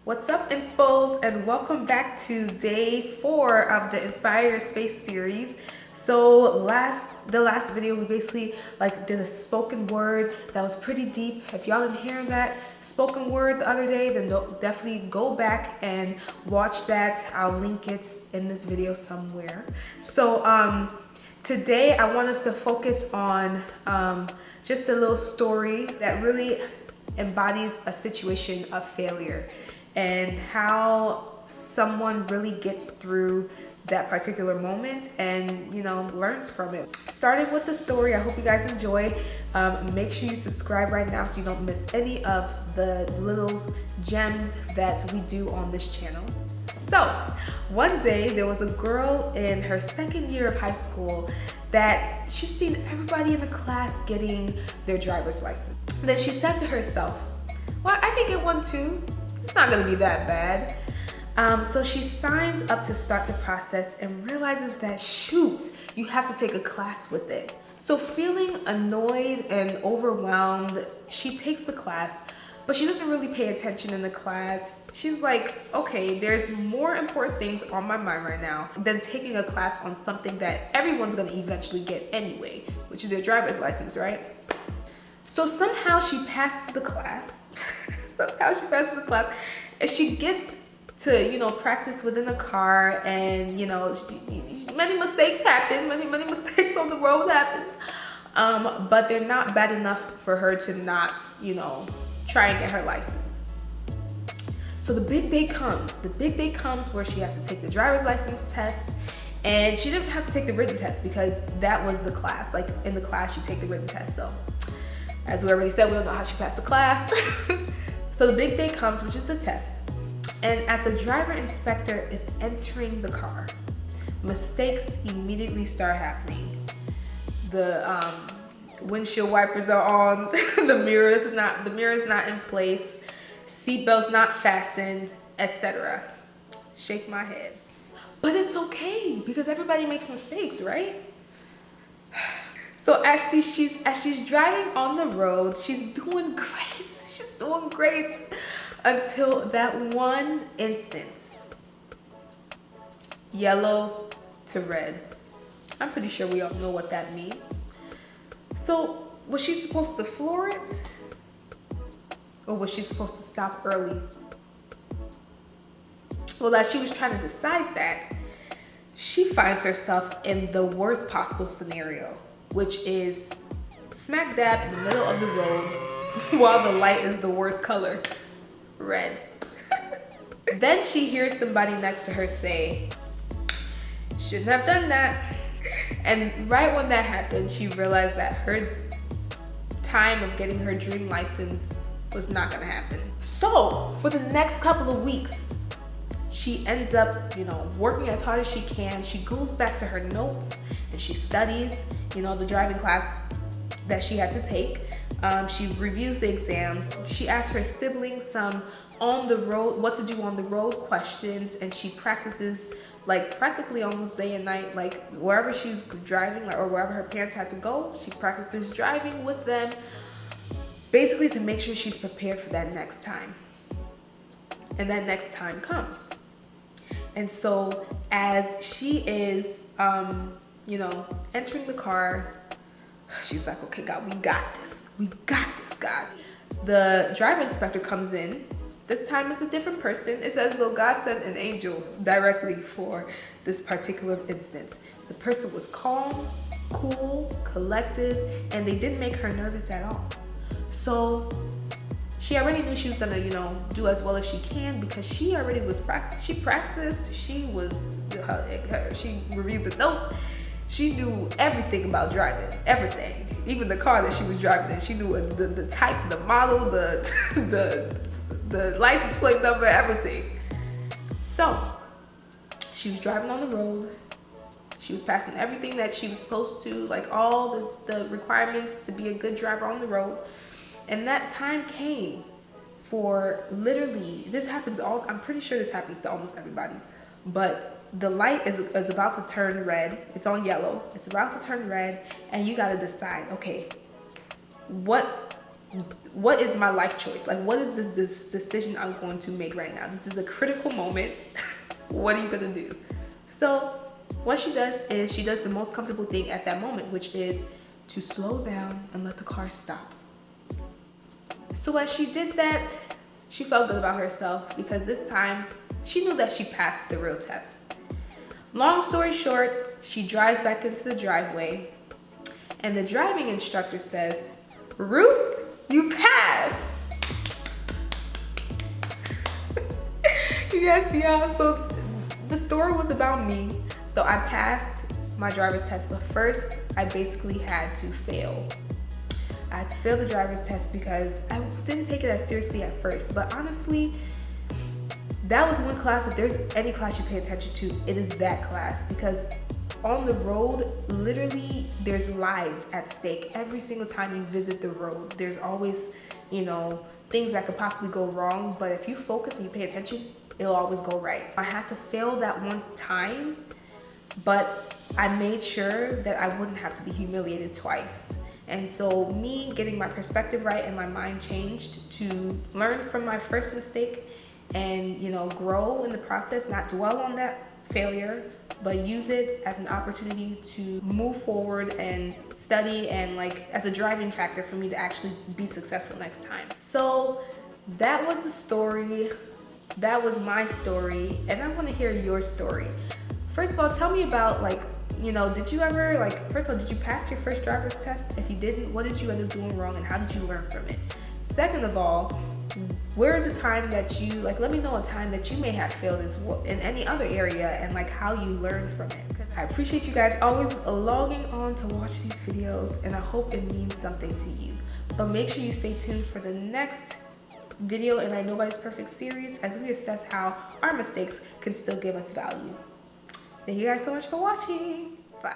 What's up, Inspos, and welcome back to day 4 of the Inspire Your Space series. So the last video we basically did a spoken word that was pretty deep. If y'all didn't hear that spoken word the other day, then definitely go back and watch that. I'll link it in this video somewhere. So today I want us to focus on just a little story that really embodies a situation of failure and how someone really gets through that particular moment and learns from it. Starting with the story, I hope you guys enjoy. Make sure you subscribe right now so you don't miss any of the little gems that we do on this channel. So one day there was a girl in her second year of high school that she's seen everybody in the class getting their driver's license. And then she said to herself, well, I can get one too. It's not gonna be that bad. So she signs up to start the process and realizes that, shoot, you have to take a class with it. So feeling annoyed and overwhelmed, she takes the class, but she doesn't really pay attention in the class. She's like, okay, there's more important things on my mind right now than taking a class on something that everyone's gonna eventually get anyway, which is their driver's license, right? So somehow she passes the class. And she gets to, practice within the car, and, many mistakes happen, many mistakes on the road happens. But they're not bad enough for her to not, try and get her license. So the big day comes where she has to take the driver's license test, and she didn't have to take the written test because that was the class. Like in the class, you take the written test. So as we already said, we don't know how she passed the class. So the big day comes, which is the test. And as the driver inspector is entering the car, mistakes immediately start happening. The windshield wipers are on, the mirror is not in place, seatbelt's not fastened, etc. Shake my head. But it's okay because everybody makes mistakes, right? So as she's driving on the road, she's doing great. She's doing great until that one instance. Yellow to red. I'm pretty sure we all know what that means. So was she supposed to floor it? Or was she supposed to stop early? Well, as she was trying to decide that, she finds herself in the worst possible scenario, which is smack dab in the middle of the road while the light is the worst color, red. Then she hears somebody next to her say, shouldn't have done that. And right when that happened, she realized that her time of getting her dream license was not gonna happen. So for the next couple of weeks, she ends up, working as hard as she can. She goes back to her notes and she studies, the driving class that she had to take. She reviews the exams. She asks her siblings some on the road, what to do on the road questions, and she practices practically almost day and night, wherever she's driving or wherever her parents had to go, she practices driving with them, basically to make sure she's prepared for that next time. And that next time comes. And so as she is, entering the car, she's like, okay, God, we got this. We got this, God. The driver inspector comes in. This time it's a different person. It's as though God sent an angel directly for this particular instance. The person was calm, cool, collective, and they didn't make her nervous at all. So she already knew she was gonna, do as well as she can because she already was she practiced, she reviewed the notes. She knew everything about driving, everything. Even the car that she was driving in, she knew the type, the model, the license plate number, everything. So she was driving on the road. She was passing everything that she was supposed to, all the requirements to be a good driver on the road. And that time came for literally, I'm pretty sure this happens to almost everybody, but the light is about to turn red. It's on yellow. It's about to turn red, and you got to decide, okay, what what is my life choice? Like, what is this decision I'm going to make right now? This is a critical moment. What are you gonna do? So what she does is she does the most comfortable thing at that moment, which is to slow down and let the car stop. So as she did that, she felt good about herself because this time she knew that she passed the real test. Long story short, she drives back into the driveway and the driving instructor says, "Ruth, you passed." Yes, y'all, so the story was about me. So I passed my driver's test, but first I basically had to fail. I had to fail the driver's test because I didn't take it as seriously at first, but honestly, that was one class. If there's any class you pay attention to, it is that class, because on the road, literally, there's lives at stake. Every single time you visit the road, there's always, things that could possibly go wrong, but if you focus and you pay attention, it'll always go right. I had to fail that one time, but I made sure that I wouldn't have to be humiliated twice. And so me getting my perspective right and my mind changed to learn from my first mistake and, grow in the process, not dwell on that failure, but use it as an opportunity to move forward and study and as a driving factor for me to actually be successful next time. So that was the story. That was my story. And I want to hear your story. First of all, tell me about did you ever, first of all, did you pass your first driver's test? If you didn't, what did you end up doing wrong and how did you learn from it? Second of all, where is a time that you, let me know a time that you may have failed in any other area and how you learned from it. Because I appreciate you guys always logging on to watch these videos and I hope it means something to you. But make sure you stay tuned for the next video in our Nobody's Perfect series as we assess how our mistakes can still give us value. Thank you guys so much for watching. Bye.